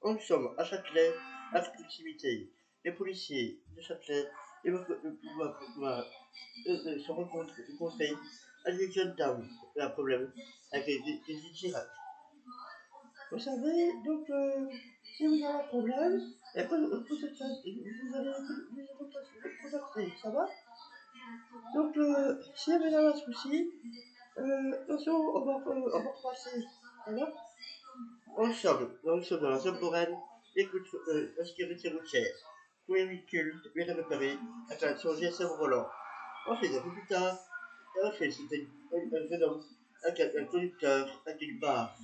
Nous sommes à Châtelet, à proximité. Les policiers de Châtelet se rencontrés avec une jeune dame qui a un problème avec des itinérants. Vous savez, donc, si vous avez un problème, et après, vous allez les contacter, ça va? Donc, si vous avez un souci, attention, on va repasser, ça va? Nous sommes dans la zone foraine, écoute, la sécurité routière. Tous les véhicules bien réparés, attention GSM volant. Ensuite, un peu plus tard, ensuite, c'était un jeune homme, un conducteur, avec une barre.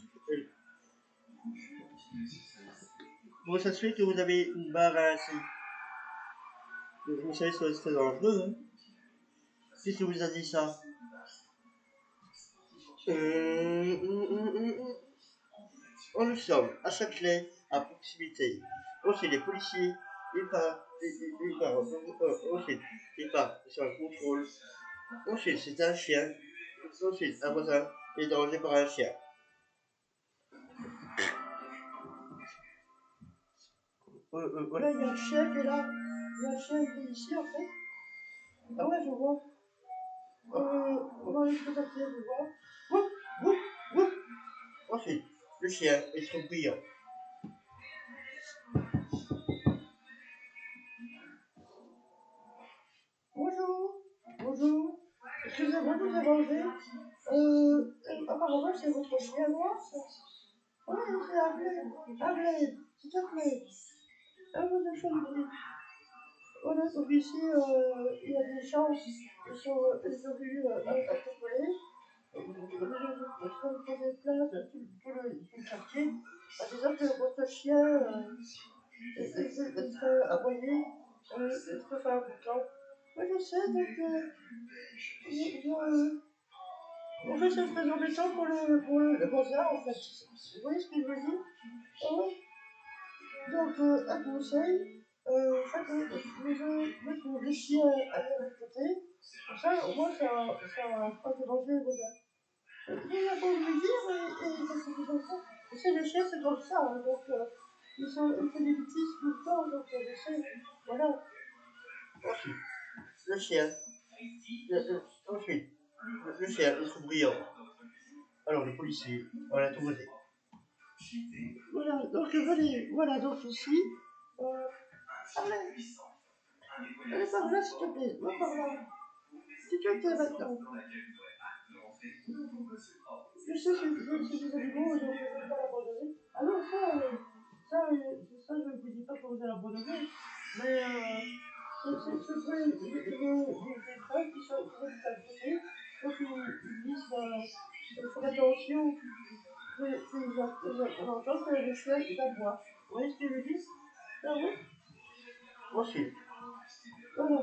Bon, ça se fait que vous avez une barre ainsi. Vous savez, c'est très dangereux, hein? Qu'est-ce que vous a dit ça? Nous sommes à Châtelet, à proximité. Ensuite, les policiers, ils partent sur un contrôle. Ensuite, c'est un chien. Ensuite, un voisin est dérangé par un chien. Voilà, il y a un chien qui est là. Il y a un chien qui est ici, en fait. Ah ouais, je vois. On va aller contacter, je vois. Wouf, wouf, wouf. Ensuite, le chien est trop brillant. Bonjour, bonjour. Excusez-moi de vous déranger. Apparemment, c'est votre chien noir, ça? Oui, c'est Abled, s'il te plaît. Ah, vous avez fait du bruit. Voilà, donc ici, il y a des gens qui sont venus interpeller. Je vais poser plainte à tout le quartier en disant que votre chien serait aboyé, ça fait un bout de temps. Oui, je sais, donc en fait, c'est très embêtant pour le voisin, en fait. Vous voyez ce que je veux dire? Ah oui. Donc, un conseil, mettre le chien à l'autre côté. Comme ça, au moins, ça va pas déranger le voisin. Il n'y a pas de le dire, et ça c'est comme ça. Tu sais, les chiens, c'est comme ça, hein, donc ils font des bêtises tout le temps, donc je sais, voilà. Ensuite, le chien, ensuite, le chien, il faut brillant. Alors, le policier, on l'a tout voté. Voilà, donc venez, voilà, donc ici, allez par là, s'il te plaît, va par là. Si tu étais maintenant. Je sais, c'est des animaux, donc je ne vais pas l'abandonner. Ah non, ça, je ne vous dis pas que vous allez l'abandonner, mais c'est des frères qui sont à côté, donc ils disent, faites attention, on entend que le chien il aboie. Vous voyez ce que je veux dire? Ah oui? Ensuite, voilà.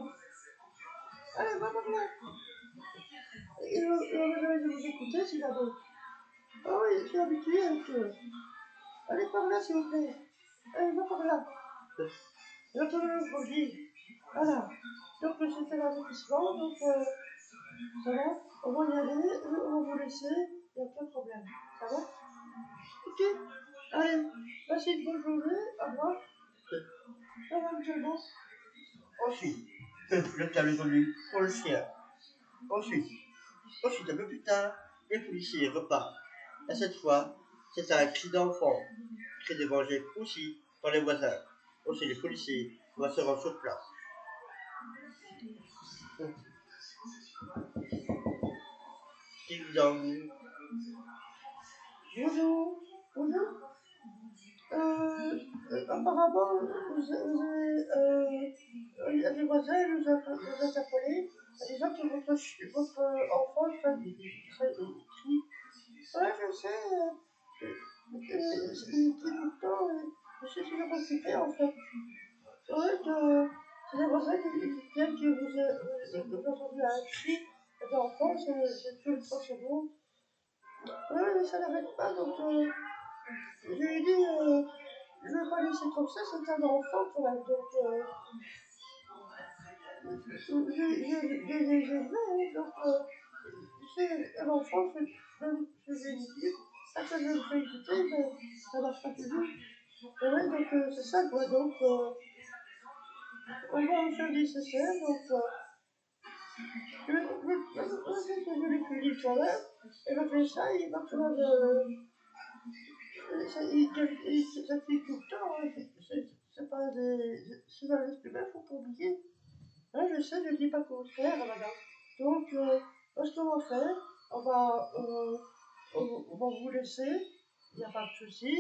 Allez, va par là. Il va jamais vous écouter s'il a beau. Ah oui, je suis habitué avec eux. Allez par là, s'il vous plaît. Allez, va par là. J'entends vous dire. Voilà. Donc, c'était l'avertissement, donc ça va? On va y aller, on va vous laisser, il n'y a pas de problème. Ça va? Ok? Allez, passez une bonne journée, au revoir. Ça va, monsieur le boss? Ensuite, le câble évolue pour le chien. Ensuite, un peu plus tard, les policiers repartent. Et cette fois, c'est un cri d'enfant, cri de venger aussi par les voisins. Aussi, les policiers vont se rendre sur place. Ding dong. Bonjour. Bonjour. Apparemment, les voisins nous interpellés en disant que votre enfant fait des cris. Ouais, je sais, il crie tout le temps, je suis toujours occupé en fait. Ouais, c'est les voisins qui viennent que vous avez entendu un cri d'enfant, c'est tout le temps chez vous. Ouais, mais ça n'arrête pas, donc je lui ai dit, je ne vais pas laisser comme ça, c'est un enfant quand même, donc je l'ai élevé, donc sais, à l'enfant, je vais dire, à quoi je le fais écouter, mais ça marche pas toujours. Et ouais, donc c'est ça quoi, donc on va faire des nécessaire, donc je l'ai plus dit quand même, et donc ça, il va falloir ça fait tout le temps, hein, c'est pas des, c'est dans l'esprit même, faut pas oublier. Hein, je sais, je dis pas comment faire, madame. Donc, ce qu'on va faire, on va vous laisser, il n'y a pas de souci.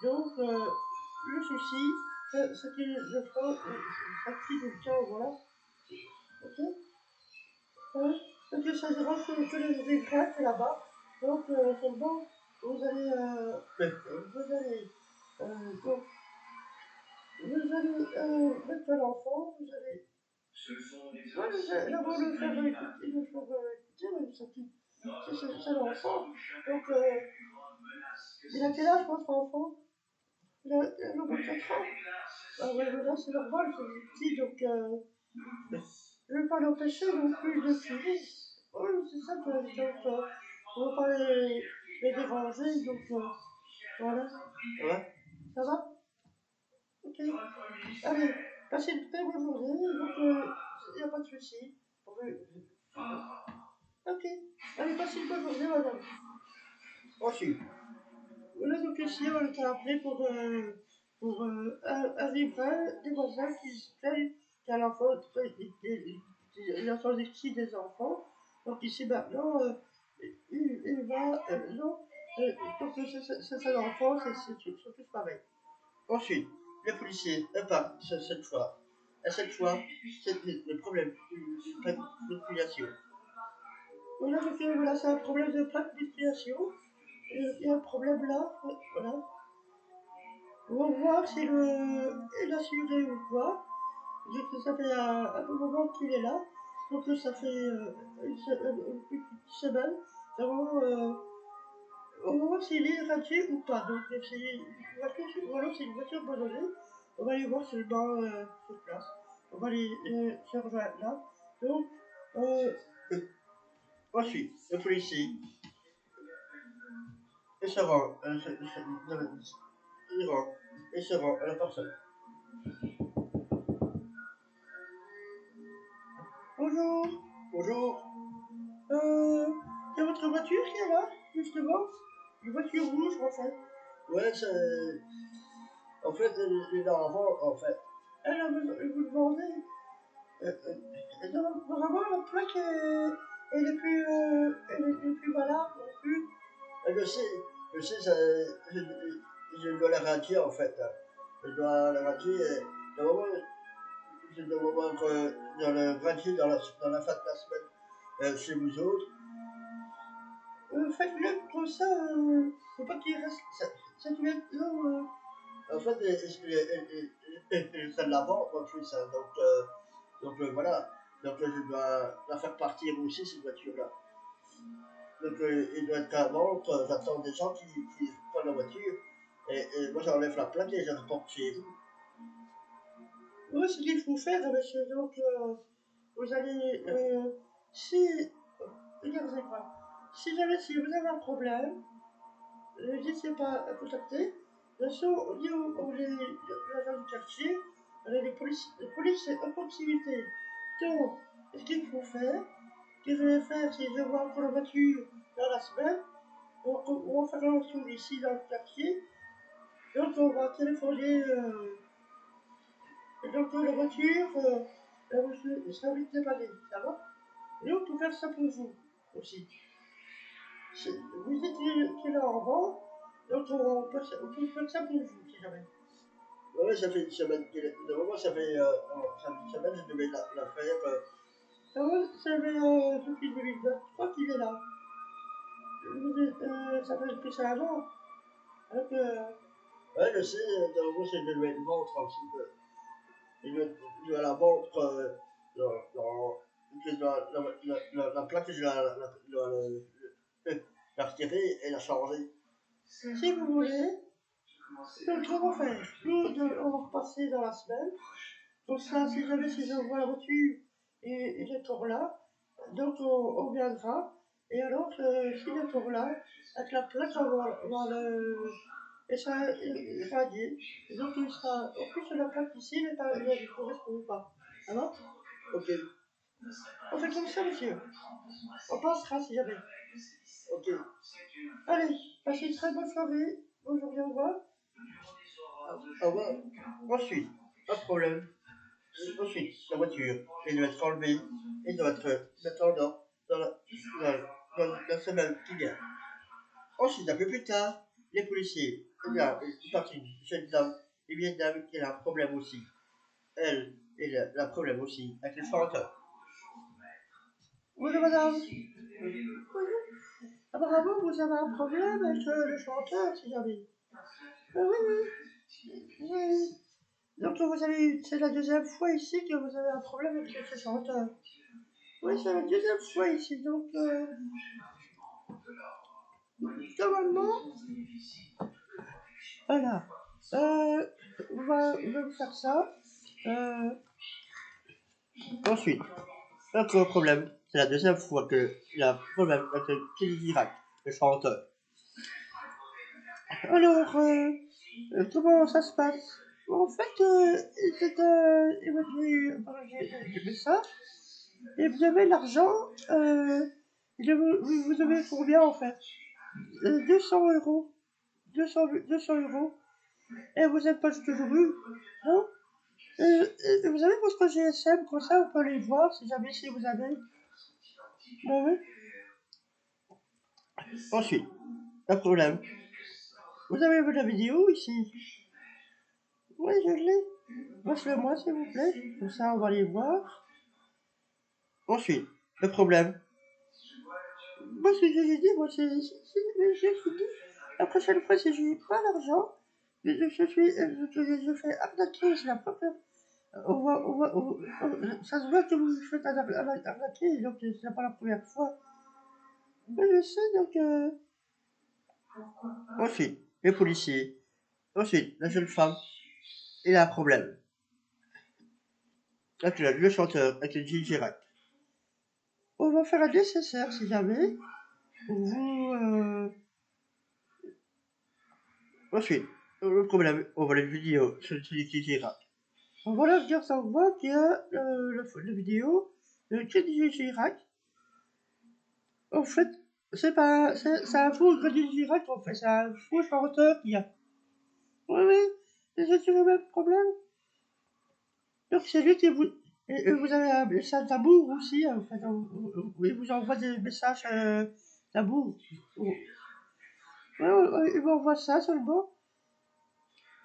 Donc, le souci, c'est que je ferai, ça crie tout le temps, voilà. Ok? Hein? Donc, ça dérange que les grattes là-bas. Donc, seulement, vous allez, donc, vous allez mettre l'enfant, vous allez. Ouais, d'abord le faire écouter, même ça qui. C'est l'enfant. Donc, il a quel âge votre enfant? Il a au bout de 4 ans. Ah ouais, mais là c'est normal, c'est petit, donc je ne vais pas l'empêcher non plus de fumer. Oui, c'est ça que donc, on ne va pas les déranger, donc voilà. Ça va? Ça va? Ok. Allez, passez une très bonne journée, donc il n'y a pas de souci. Ok. Allez, passez une bonne journée, madame. Ensuite. Voilà, donc ici, on t'a appelé pour un livret des voisins qui se plaignent qu'à l'enfant, l'enfant des enfants. Donc ici, maintenant, il va, non, donc c'est un enfant, c'est tous pareil. Ensuite, le policier part cette fois. Et cette fois, c'est le problème de manipulation. Voilà, donc voilà, c'est un problème de manipulation. Il y a un problème là, voilà. On va voir si il a assuré ou quoi. Ça fait un moment qu'il est là. Donc ça fait une petite semaine. On va voir s'il est radié ou pas. Donc c'est une voiture, ou alors c'est une voiture abandonnée. On va aller voir seulement sur place. On va aller se rejoindre là. Donc, ensuite, le policier, il se rend, il se rend à la personne. Bonjour. Bonjour. C'est votre voiture qui est là, justement? Une voiture rouge, en fait. Ouais, c'est. En fait, elle est là avant, en fait. Alors, vous demandez. Vraiment, la plaque, elle est plus valable non plus. Je sais, je dois la radier, en fait. Je dois la radier. Je dois voir dans le radier dans la fin de la semaine chez vous autres. Faites-le comme ça, faut pas qu'il reste. Ça doit être là. En fait, c'est de la vente en plus, hein, donc voilà. Donc je dois la faire partir aussi, cette voiture-là. Donc il doit être à vendre, j'attends des gens qui prennent la voiture, et moi j'enlève la plaque et je la porte chez vous. Oui, c'est ce qu'il faut faire, monsieur. Donc vous allez. Si. Regardez pas. Si jamais si vous avez un problème, n'hésitez pas à contacter. Bien sûr, on dit l'agent du quartier, on a les polices à proximité. Donc, ce qu'il faut faire, ce que je vais faire, c'est que je vais voir pour la voiture dans la semaine. On va faire un tour ici dans le quartier. Donc, on va téléphoner. Donc, la voiture, je serai vite déballée, ça va? Et on peut faire ça pour vous aussi. Vous étiez là avant, donc on peut faire ça pour vous, si jamais. Oui, ça fait une semaine normalement, ça fait une semaine, je devais la faire. Oui, ça fait depuis 2023 qu'il est là. Ça fait depuis 5 ans. Donc, ouais, je sais, normalement, je dois le ventre un petit peu. Je dois la ventre je dois la plaque, je dois la retirer et la changer. Si vous voulez, donc on va faire. On va repasser dans la semaine. Comme ça, si jamais si je vois la voiture et il est encore là, donc on viendra Et alors, ce signature-là, avec la plaque, on va le... Et ça est radié. Et donc, il sera... En plus, la plaque ici, mais pas, elle ne correspond pas. Ça va? Ok. On fait comme ça, monsieur. On passera si jamais. Ok. Allez, passez une très bonne soirée. Bonjour et au revoir. Au revoir. Ensuite, pas de problème. Ensuite, la voiture, elle doit être enlevée et doit être maintenant dans la semaine qui vient. Ensuite, un peu plus tard, les policiers, eh bien, une partie d'une jeune dame, et bien une dame qui a un problème aussi. Elle, elle a un problème aussi avec le chanteur. Oui, madame. Oui. Apparemment, vous avez un problème avec le chanteur, si jamais. Oui, oui. Oui. Donc, vous avez, c'est la deuxième fois ici que vous avez un problème avec ce chanteur. Oui, c'est la deuxième fois ici, donc normalement, voilà. On va vous faire ça. Ensuite, notre problème, c'est la deuxième fois qu'il y a un problème avec le Kelly Girac, le chanteur. Alors, comment ça se passe? En fait, c'est évalué par le médecin, et vous avez l'argent, vous avez combien en fait? 200 euros. 200 euros. Et vous n'êtes pas toujours eu, non? Vous avez votre GSM, comme ça on peut les voir si jamais si vous avez. Bon, oui. Ensuite, un problème. Vous avez vu la vidéo ici? Oui, je l'ai. Montrez-le-moi s'il vous plaît. Comme ça on va les voir. Ensuite, le problème. Moi, ce que j'ai dit, moi, j'ai fini. La prochaine fois, si je n'ai pas l'argent, je fais arnaquer, c'est la première. Ça se voit que vous vous faites arnaquer, donc c'est pas la première fois. Mais je sais, donc. Ensuite, les policiers. Ensuite, la jeune femme, il a un problème. Avec le chanteur, avec le Gilles Girac. On va faire un nécessaire si jamais. Vous. Ensuite, le problème, on voit la vidéo sur le Gilles Girac. On va leur dire ça, on voit qu'il y a la vidéo de Gilles Girac. En fait, c'est un faux Gilles Girac, en fait, c'est un faux chanteur qu'il y a. Oui, oui, c'est le même problème. Donc c'est lui qui vous... Et vous avez un message d'amour aussi, en fait. Il vous envoie des messages d'amour. Ouais, il m'envoie ça seulement.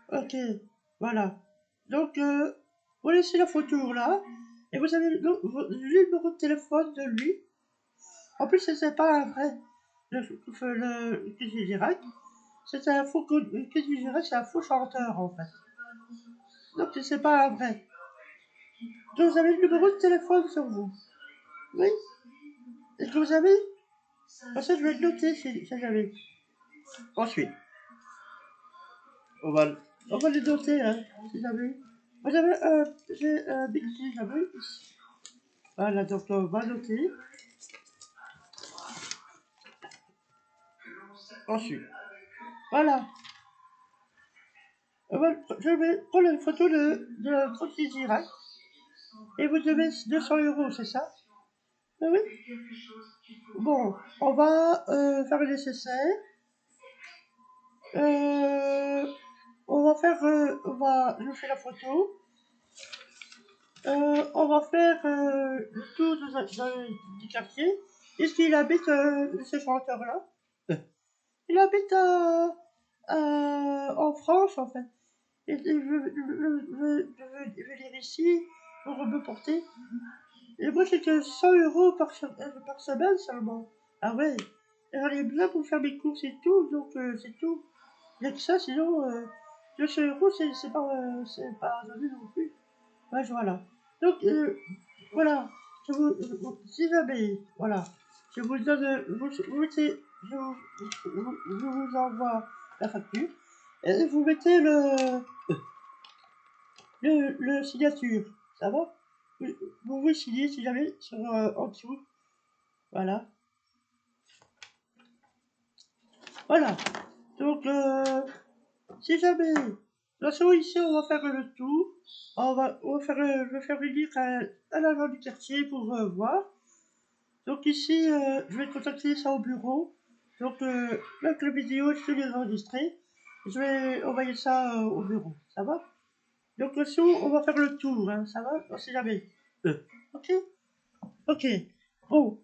Ok, voilà. Donc, vous laissez la photo là. Et vous avez le numéro de téléphone de lui. En plus, c'est pas un vrai. Le Kenji Girac. C'est un faux... Kenji Girac, c'est un faux chanteur, en fait. Donc, c'est pas un vrai. Donc, vous avez le numéro de téléphone sur vous. Oui. Est-ce que vous avez? Pour ça, je vais le noter si j'avais. Ensuite, on va le noter, hein, si j'avais. Vous avez j'ai un big si j'avais ici. Voilà, donc on va noter. Ensuite, voilà. Je vais prendre une photo de la Francis Girac. Et vous devez 200 euros, c'est ça? Oui. Bon, on va faire le nécessaire. On va faire, je fais la photo. On va faire le tour du quartier. Est-ce qu'il habite ce chanteur-là? Il habite en France, en fait. Et je veux venir ici pour me porter. Et moi, c'est que 100 euros par semaine seulement. Ah ouais. J'en ai besoin pour faire mes courses et tout, donc c'est tout. Il n'y a que ça, sinon 200 euros, c'est pas donné non plus. Ouais, voilà. Donc, voilà. Si jamais, voilà, je vous donne, je vous envoie la facture et vous mettez le signature. Ça va? Vous signez si jamais sur en dessous. Voilà. Voilà. Donc, si jamais, de toute façon, ici, on va faire le tour. Je vais faire venir à l'agent du quartier pour voir. Donc ici, je vais contacter ça au bureau. Donc, avec la vidéo, je te l'ai enregistré. Je vais envoyer ça au bureau. Ça va? Donc, aussi, on va faire le tour. Hein, ça va? On sait jamais. Ok? Ok. Bon,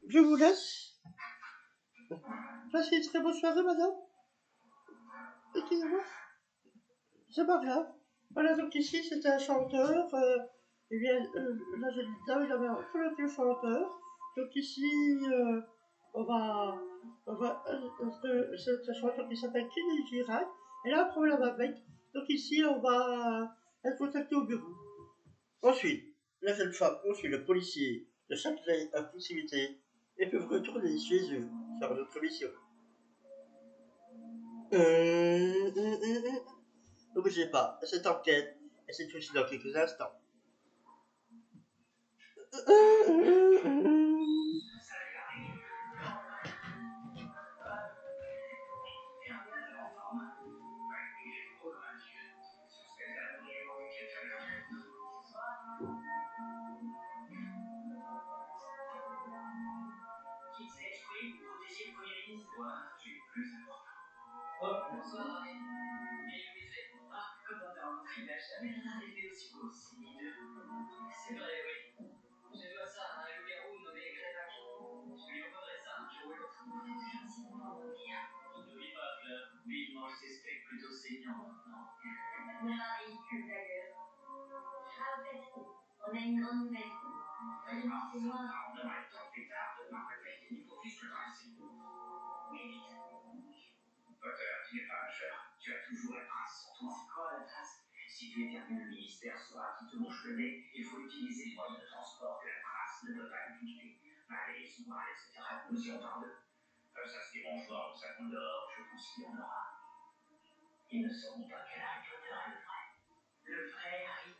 je vous laisse. Passez une très bonne soirée, madame. Excusez-moi. C'est pas grave. Voilà, donc ici, c'était un chanteur. Eh bien, là, j'ai dit, là, il avait un le chanteur. Donc ici, on va... c'est un chanteur qui s'appelle Kenny Girac. Elle a un problème avec. Donc ici, on va être contacté au bureau. Ensuite, la jeune femme, ensuite le policier de Châtelet à proximité et peuvent retourner chez eux faire notre mission. Ne bougez pas, cette enquête et c'est aussi dans quelques instants. Qui s'est exprimé pour protéger le Premier ministre. Moi, j'ai plus important. Oh, bonsoir. Et Louis fait. Ah, comment t'as rencontré? Il n'a jamais rien arrivé aussi beau. C'est hideux. C'est vrai, oui. Je dois ça à un loup-garou nommé Grévac. Je lui redonnerai ça un jour ou l'autre. Vous faites toujours si bon pour dormir. N'oublie pas, Fleur. Lui, il mange ses steaks plutôt saignants maintenant. Marie, d'ailleurs. Ah, en fait, on a une grande nouvelle. C'est moi. On aura le temps plus tard de voir le fait du profil de Tracy. Mais vite. Potter, tu n'es pas un joueur. Tu as toujours la trace sur toi. C'est quoi la trace? Si tu éternues, le ministère saura qui te mouche le nez. Il faut utiliser les moyens de transport que la trace ne peut pas utiliser. Allez, souvent, etc. Nous y entendons. Ça, c'est des mangeoires de 50 dehors. Je pense qu'il y en aura. Ils ne sauront pas quel Harry Potter est le vrai. Le vrai Harry.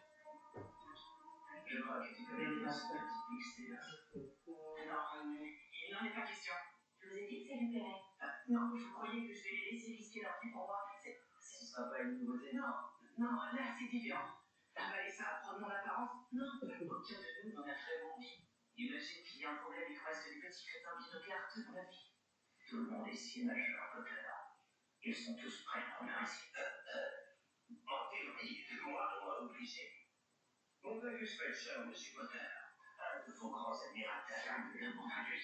Je crois que tu connais bien ce petit mystère. Non, il n'en est pas question. Je vous ai dit que ça lui plairait. Non, vous croyez que je vais les laisser risquer leur vie pour moi? Ce sera pas une nouveauté. Non, non, là c'est différent. Avaler ça, prendre mon apparence? Non. Aucun de nous n'en a vraiment envie. Imagine qu'il y a un problème et qu'on reste des petits crétins binoclars toute notre vie. Tout le monde est si nageur, Potter. Ils sont tous prêts à prendre le risque. En théorie, moi, on m'a obligé. On a vu Spencer, monsieur Potter. Un de vos grands admirateurs. Demande à lui.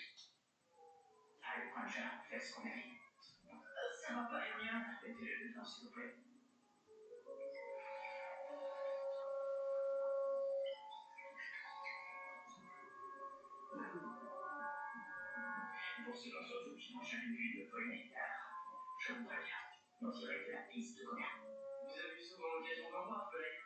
Allez, Granger, faites son avis. Ça va pas, Hermione. Mettez-le dedans, s'il vous plaît. Pour ceux d'entre vous qui n'ont jamais vu de Pollinaire, je vous préviens, on dirait de la piste de combien. Vous avez eu souvent l'occasion d'en voir, collègue.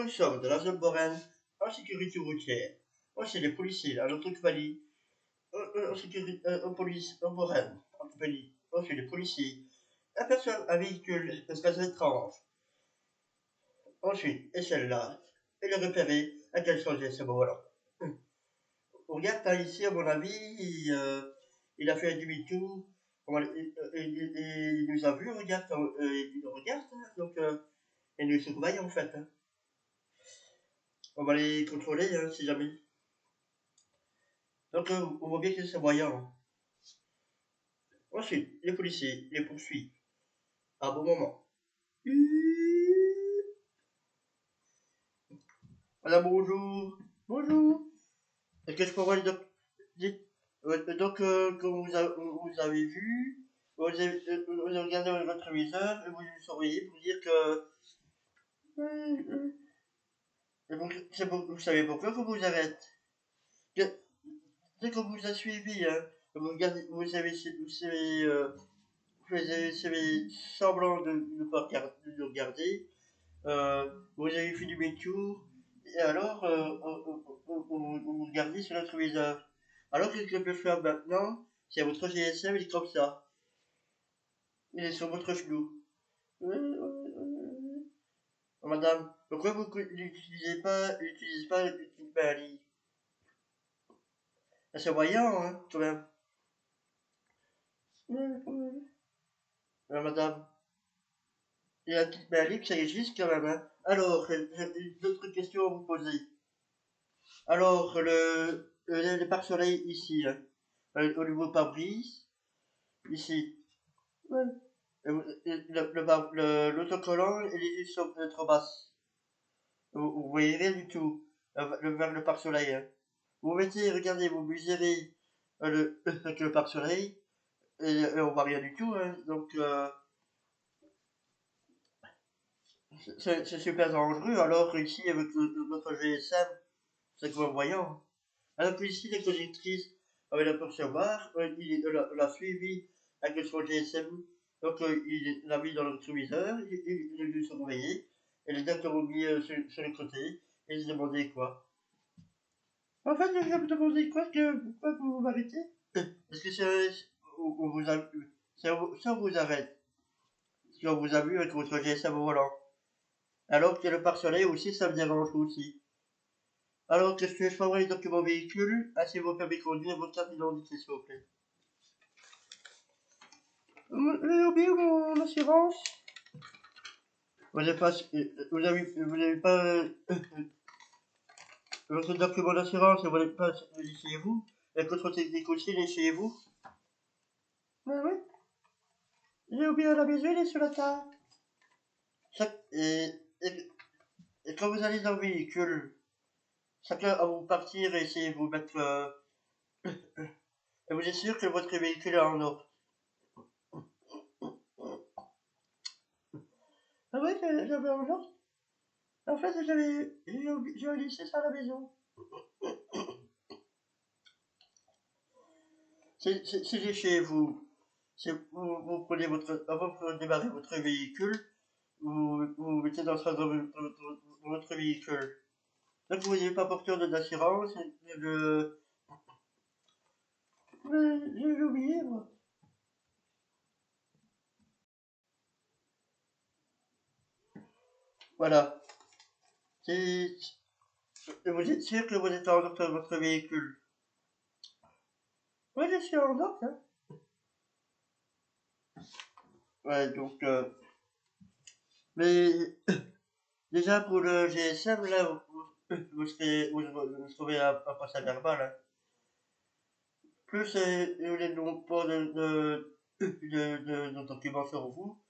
Nous sommes de la zone Boren, en sécurité routière. Moi, c'est les policiers, à notre compagnie. En sécurité, en police, en Boren, en compagnie. Moi, c'est les policiers. Aperçoit un véhicule très étrange. Ensuite, et celle-là. Et le repérer à quel changer ce moment-là. On regarde ici, à mon avis, il a fait un demi-tour. il nous a vu, regarde, il nous regarde, hein, donc il nous surveille en fait. Hein. On va les contrôler hein, si jamais. Donc on voit bien que c'est voyant. Hein. Ensuite, les policiers les poursuivent à un bon moment. Madame, bonjour. Bonjour. Est-ce que je peux voir les donc, comme vous avez vu, vous avez regardé votre réviseur et vous nous surveillez pour dire que. Vous savez pourquoi qu'on vous arrête. C'est qu'on vous a suivi, hein. Vous avez semblant de ne pas regarder. Vous avez fait du métour. Et alors, vous regardez sur notre réviseur. Alors, qu'est-ce que je peux faire maintenant? C'est votre GSM, il est comme ça. Il est sur votre genou. Madame, pourquoi vous n'utilisez pas le kit Bali? C'est voyant, hein, quand même. Madame, il y a un kit Bali que ça existe quand même, hein. Alors, j'ai d'autres questions à vous poser. Alors, le pare-soleil ici, hein, au niveau pare-brise, ici. Ouais. L'autocollant, il est juste trop basse. Vous voyez rien du tout vers le pare-soleil. Hein. Vous mettez, regardez, vous mesurez avec le pare-soleil et on voit rien du tout. Hein. Donc, c'est super dangereux. Alors ici, avec votre GSM, c'est comme voyant. Alors que ici, les conductrices avec l'apercevoir, il l'a suivi avec son GSM. Donc, il l'a mis dans le rétroviseur, il lui surveillé, et les docteurs ont mis sur le côté, et ils se demandaient quoi. En fait, je me demandais pourquoi vous m'arrêtez. Parce que on vous a, ça vous arrête. Parce qu'on vous a vu avec votre GSM au volant. Alors que le pare-soleil aussi, ça me dérange aussi. Alors, qu'est-ce que je peux avoir les documents véhicules, ainsi vos permis de conduire, votre carte d'identité, s'il vous plaît. J'ai oublié mon assurance. Vous n'avez pas, votre document d'assurance, vous n'avez pas chez vous. La contrôle technique aussi, il est chez vous. Oui, oui. J'ai oublié à la maison, il est sur la table. Et quand vous allez dans le véhicule, chacun à vous partir et essayer de vous mettre. Et vous êtes sûr que votre véhicule est en ordre. Ah ouais, j'avais en ordre. En fait, j'ai laissé ça à la maison. C'est chez vous. Vous prenez avant de démarrer votre véhicule, vous mettez dans votre véhicule. Donc vous n'êtes pas porteur d'assurance, j'ai oublié moi. Voilà. Vous êtes sûr que vous êtes en ordre de votre véhicule? Oui, je suis en ordre. Hein. Ouais, donc. Mais déjà pour le GSM, là, vous serez un passage verbal. Hein. Plus les n'ont pas de documents sur vous.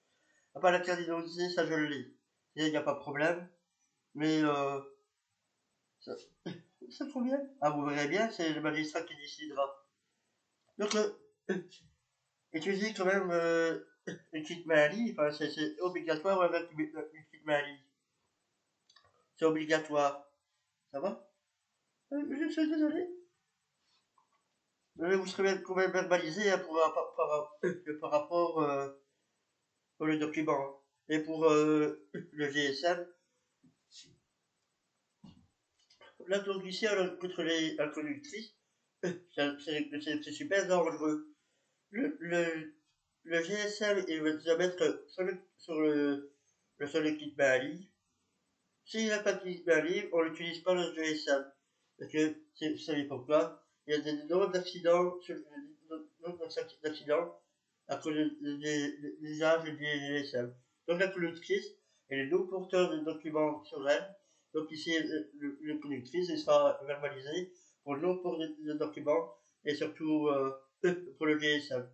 Après la carte d'identité, ça je l'ai. Il n'y a pas de problème. Mais ça, c'est trop bien. Ah, vous verrez bien, c'est le magistrat qui décidera. Donc, étudier quand même une petite maladie, enfin, c'est obligatoire avec une petite maladie. C'est obligatoire. Ça va? Je suis désolé. Vous serez quand même verbalisé hein, par rapport pour le document. Hein. Et pour le GSM, l'introduction contre la conductrice, c'est super dangereux. Le GSM, il va se mettre sur le kit maladie. S'il n'a pas de kit maladie, on n'utilise pas le GSM. Parce que, vous savez pourquoi? Il y a des nombres d'accidents à cause des âges et des GSM. Donc la conductrice et les deux porteurs de documents sur elle. Donc ici, le conductrice il sera verbalisé pour le non-port de documents et surtout pour le GSM.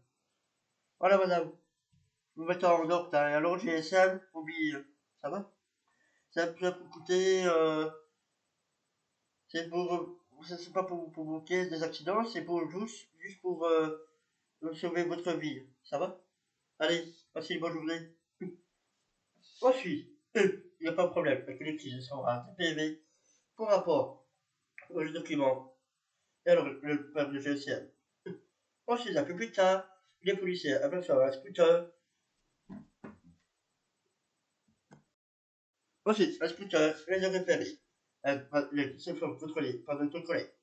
Voilà madame, vous mettez en ordre, hein. Alors le GSM, oubliez, ça va? Ça peut coûter, c'est pas pour provoquer des accidents, c'est pour juste pour sauver votre vie, ça va? Allez, passez une bonne journée. Ensuite, il n'y a pas de problème, la collective sera TPV pour rapport aux documents et alors le peuple de GSM. Ensuite, un peu plus tard, les policiers aperçoivent un scooter. Ensuite, un scooter les a repérés. Se font contrôler par notre collègue.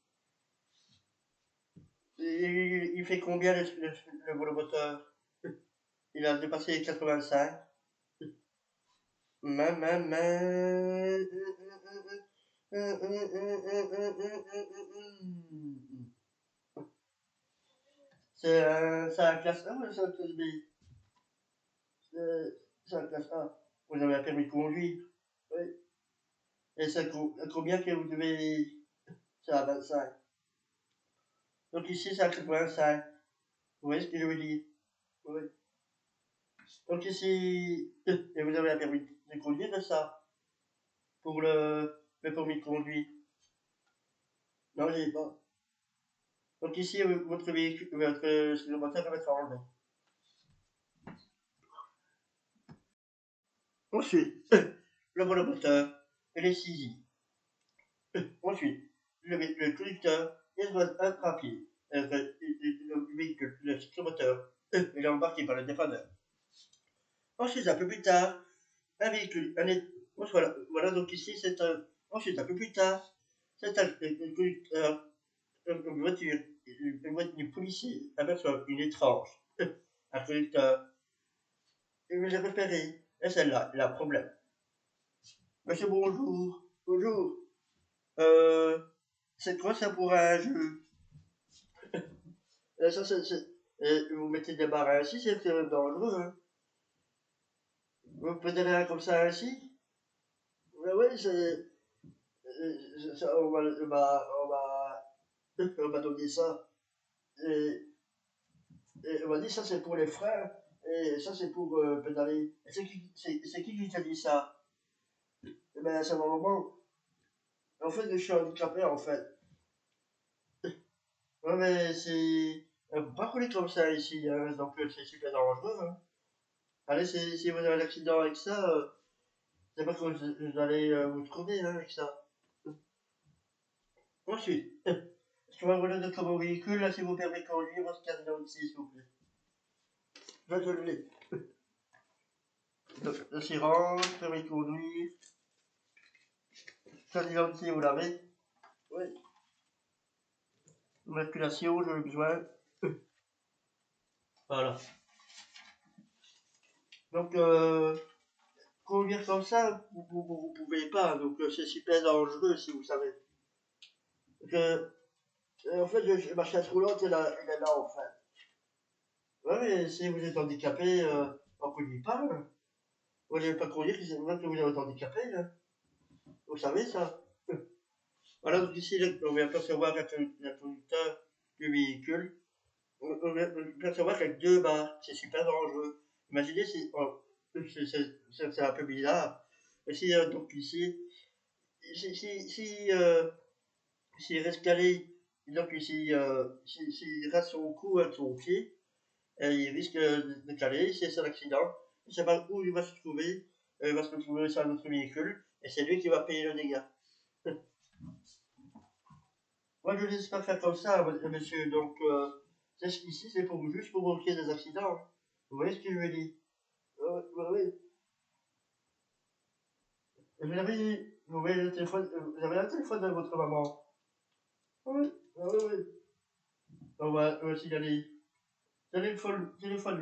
Il fait combien le moteur? Il a dépassé 85. C'est un classe A ou c'est un classe B? C'est un classe A. Vous avez un permis de conduire. Oui. Et c'est combien que vous devez. C'est à 25. Donc ici c'est à 85. Vous voyez ce que je veux dire? Oui. Donc ici. Et vous avez un permis de conduire de ça? Pour le permis de conduire? Non, je n'ai pas. Donc ici, votre véhicule, votre moteur va être enlevé. Ensuite, le monomoteur et les saisis. Ensuite, le conducteur, il doit être rapide. Le véhicule, le cyclomoteur, il est embarqué par le dépanneur. Ensuite, un peu plus tard, un véhicule, voilà, donc ici, c'est un. Ensuite, un peu plus tard, c'est un conducteur, une voiture, une voiture du policier aperçoit une étrange, un conducteur, il me l'a repéré. Et celle-là, il a un problème. Monsieur, bonjour. Bonjour. Euh, c'est quoi ça pour un jeu? Ça, vous mettez des barres ainsi, c'est très dangereux. Hein. Vous pouvez rien comme ça ainsi? Mais oui, on m'a donné ça. Et, et on m'a dit ça c'est pour les freins. Et ça c'est pour pédaler. C'est qui t'a dit ça? Eh ben, c'est mon maman. En fait, je suis handicapé en fait. Ouais, mais c'est. On peut pas rouler comme ça ici, hein, donc c'est super dangereux. Hein. Allez, si vous avez un accident avec ça, c'est pas que vous allez vous trouver hein, avec ça. Ensuite, je vais rouler de mon véhicule, là, si vous permettez de conduire, votre carte d'identité, s'il vous plaît. Je l'ai. L'assurance, permis de conduire, carte d'identité, vous l'avez? Oui. Matriculation, j'en ai besoin. Voilà. Donc, conduire comme ça, vous pouvez pas, donc c'est super dangereux si vous savez. En fait, ma chaise roulante, elle est là en fait. Ouais, mais si vous êtes handicapé, on ne conduit pas. Hein. Vous n'allez pas conduire, c'est vrai que vous êtes handicapé. Hein. Vous savez ça. Voilà, donc ici, on vient percevoir la conducteur du véhicule. On vient percevoir qu'avec deux barres, c'est super dangereux. Imaginez, c'est un peu bizarre. Mais si, donc ici, s'il reste calé, donc ici, s'il reste son cou avec son pied, il risque de caler, si c'est un accident, il ne sait pas où il va se trouver, il va se retrouver sur notre véhicule, et c'est lui qui va payer le dégât. Moi, je ne laisse pas faire comme ça, monsieur, donc, ici, c'est pour juste provoquer des accidents. Vous voyez ce que je veux dire? Oui. Vous voyez le téléphone, vous avez un téléphone de votre maman? Oui, oui. On va signaler. Téléphone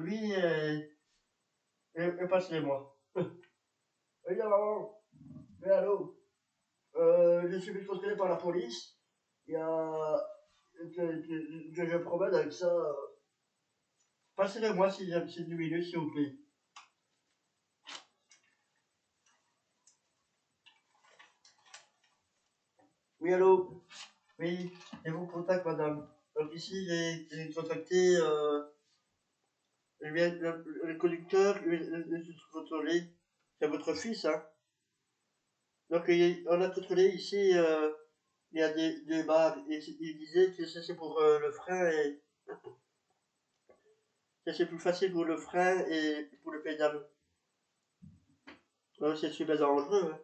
lui et passez-moi. Oui, maman. Oui, allô. Je suis contrôlé par la police. Il y a que je promène avec ça. Passez-le-moi si j'ai c'est du milieu, s'il vous plaît. Oui, allô? Oui, et vos contacts, madame. Donc ici, j'ai contacté le conducteur, le contrôlé. C'est votre fils, hein? Donc on a contrôlé ici, il y a des barres. Et il disait que c'est pour le frein et que c'est plus facile pour le frein et pour le pédale. Ouais, c'est super dangereux, hein.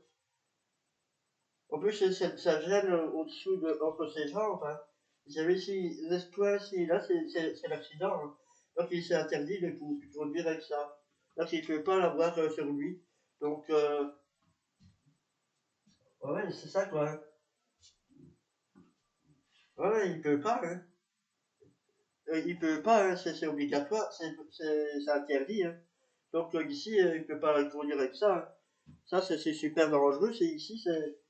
En plus, ça gêne au-dessous entre ses jambes, hein. Vous savez, si laisse-toi ici, là, c'est l'accident, hein. Donc, il s'est interdit de conduire avec ça. Donc, il ne peut pas l'avoir sur lui. Donc, ouais, c'est ça, quoi, hein. Ouais, il peut pas, hein. Il peut pas, hein, c'est obligatoire, c'est interdit, hein. Donc, ici, il peut pas conduire avec ça, hein. Ça, c'est super dangereux. C'est ici, c'est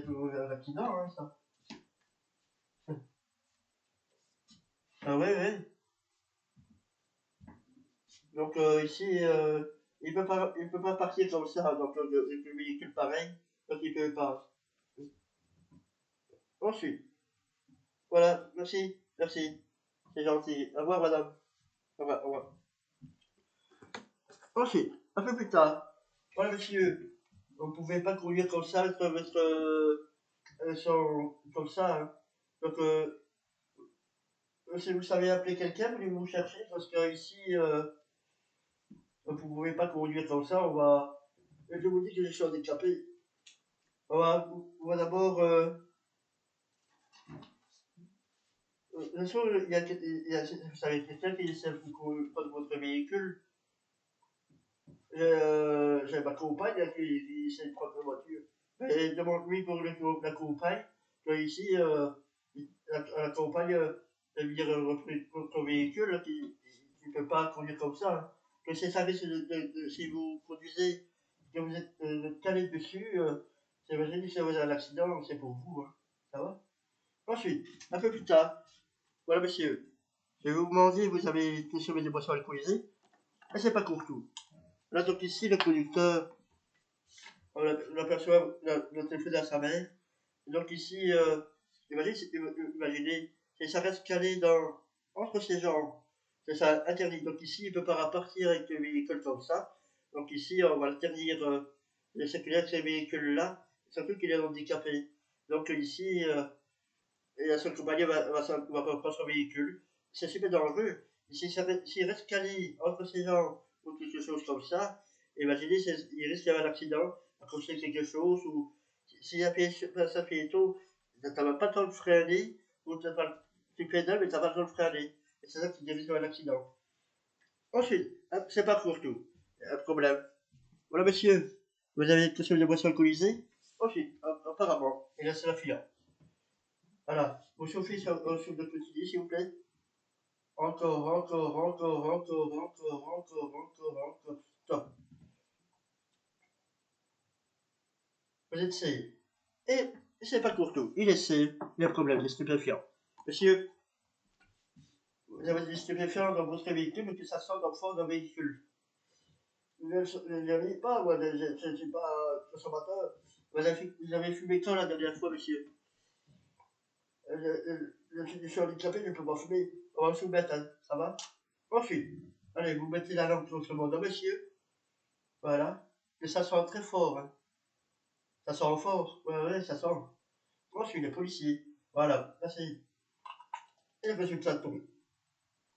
pour un accident, hein, ça. Ah ouais, ouais. Donc ici, il peut pas partir comme ça, donc avec le véhicule pareil, donc il peut pas. Ensuite, voilà, merci, merci, c'est gentil. Au revoir, madame. Au revoir, au revoir. Ensuite, un peu plus tard, voilà, monsieur, vous ne pouvez pas conduire comme ça, votre comme ça, hein. Donc, si vous savez appeler quelqu'un, voulez vous chercher, parce que ici, vous ne pouvez pas conduire comme ça, on va. Je vous dis que je suis handicapé. On va d'abord. Bien sûr, vous savez, quelqu'un qui essaie de prendre votre véhicule. J'ai ma compagne hein, qui essaie de prendre la voiture. Et demande-lui pour la compagne, que ici, la compagne de venir reprendre votre véhicule, qui ne peut pas conduire comme ça, hein. Que c'est ça risque si vous conduisez, que vous êtes calé dessus, c'est vrai que si vous avez un accident, c'est pour vous, hein. Ça va? Ensuite, un peu plus tard, voilà monsieur. Je vais vous demander, vous avez consommé des boissons alcoolisées, mais c'est pas pour tout. Là, donc ici, le conducteur, on aperçoit le téléphone à sa mère. Donc ici, imaginez, si ça reste calé entre ses jambes, c'est ça interdit. Donc ici, il ne peut pas repartir avec le véhicule comme ça. Donc ici, on va interdire de circuler avec ces véhicules-là, surtout qu'il est handicapé. Donc ici, et la seule compagnie va prendre son véhicule. C'est super dangereux. S'il reste calé entre ses jambes ou quelque chose comme ça, imaginez, il risque d'avoir un accident, accrocher quelque chose, ou s'il y a un piéton, tu n'as pas le temps de freiner, ou tu pédales, mais tu n'as pas le temps de freiner. Et c'est ça qui risque d'avoir un accident. Ensuite, c'est pas pour tout. Un problème. Voilà, monsieur, vous avez consommé de boissons alcoolisées? Ensuite, apparemment, et là, c'est la fille. Voilà. Vous chauffez sur le quotidien, s'il vous plaît. Encore, encore, encore, encore, encore, encore, encore, encore. Stop. Vous êtes safe. Et c'est pas pour tout. Il est safe. Il y a un problème, des stupéfiants. Monsieur, vous avez des stupéfiants dans votre véhicule, mais que ça sort dans le fond d'un véhicule. Je n'arrive pas, moi, je ne suis pas consommateur. Vous avez fumé quand la dernière fois, monsieur? Je suis handicapé, je ne peux pas fumer. On va me soumettre, hein. Ça va? Ensuite, allez, vous mettez la langue contre mon dos, monsieur. Voilà. Mais ça sent très fort, hein. Ça sent fort. Ouais, ouais, ça sent. Moi, je suis le policier. Voilà, merci. Et le résultat tombe.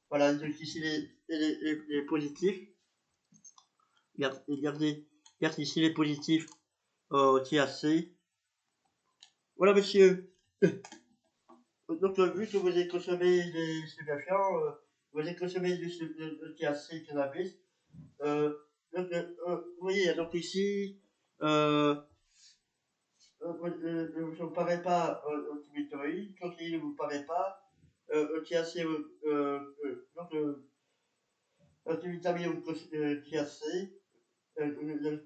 Voilà, donc ici les positifs. Regardez ici les positifs au THC. Voilà, monsieur. Donc, vu que vous avez consommé des stupéfiants, vous avez consommé du THC cannabis, donc, vous voyez, donc ici, je ne paraît pas au thyroïde, quand il ne vous paraît pas, THC, donc multivitamine THC,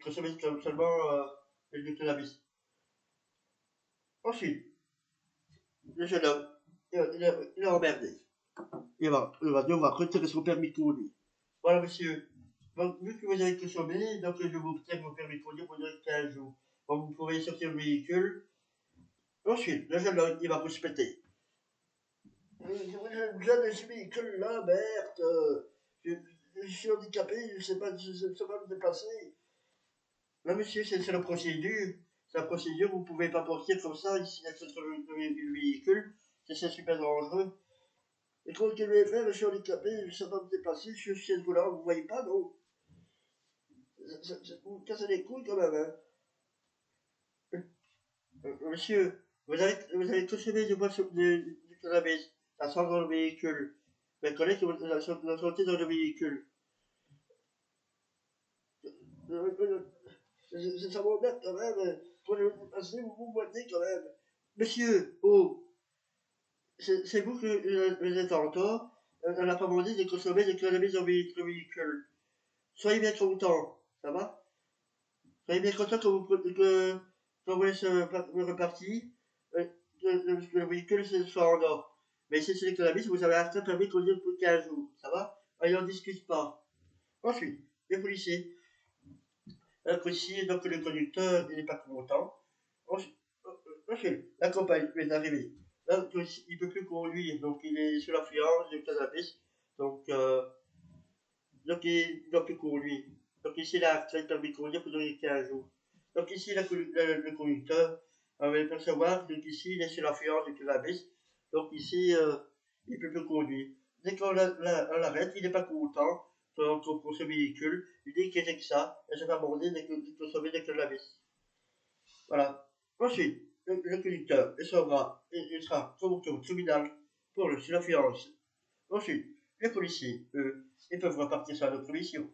consommé seulement du cannabis. Ensuite, le jeune homme, il est emmerdé. il va devoir retirer son permis de conduire. Voilà, monsieur. Donc, vu que vous avez consommé, donc je vous retire mon permis de conduire pour 15 jours. Donc, vous pouvez sortir le véhicule. Ensuite, le jeune homme, il va vous respecter. Je viens de ce véhicule-là, Berthe. Je suis handicapé, je ne sais pas me déplacer. Non, monsieur, c'est la procédure. C'est la procédure, vous ne pouvez pas partir comme ça ici avec le véhicule. C'est super dangereux. Et quand je vais faire, je suis handicapé, je ne sais pas me déplacer, je suis chez ce là, vous ne voyez pas, non? Vous me cassez les couilles quand même, hein. Monsieur, vous avez consommé du cannabis. Ça sort dans le véhicule. Mes collègues l'ont sorti dans le véhicule. Ça m'emmerde quand même. Quand je vais vous passer, vous vous moitez quand même. Monsieur, oh, c'est vous que vous êtes en tort. On n'a pas demandé de consommer du cannabis dans le véhicule. Soyez bien content, ça va? Soyez bien content quand vous laissez repartir, que le véhicule soit en ordre. Mais si c'est le cannabis, vous avez un permis de conduire pour 15 jours, ça va? Allez, on ne discute pas. Ensuite, les policiers. Le policier, donc le conducteur, il n'est pas content. Ensuite, la compagne vient d'arriver. Là, il ne peut plus conduire, donc il est sous l'influence du cannabis. Donc, il ne doit plus conduire. Donc ici, il a le permis de conduire pour durer 15 jours. Donc ici, le conducteur va percevoir que ici, il est sous l'influence du cannabis. Donc ici, il ne peut plus conduire. Dès qu'on l'arrête, il n'est pas content pour ce véhicule. Il dit qu'il fait que ça, et je vais aborder de consommer du cannabis. Voilà. Ensuite, le conducteur, il sera convoqué au tribunal pour le sur-influence. Ensuite, les policiers, eux, ils peuvent repartir sur notre mission.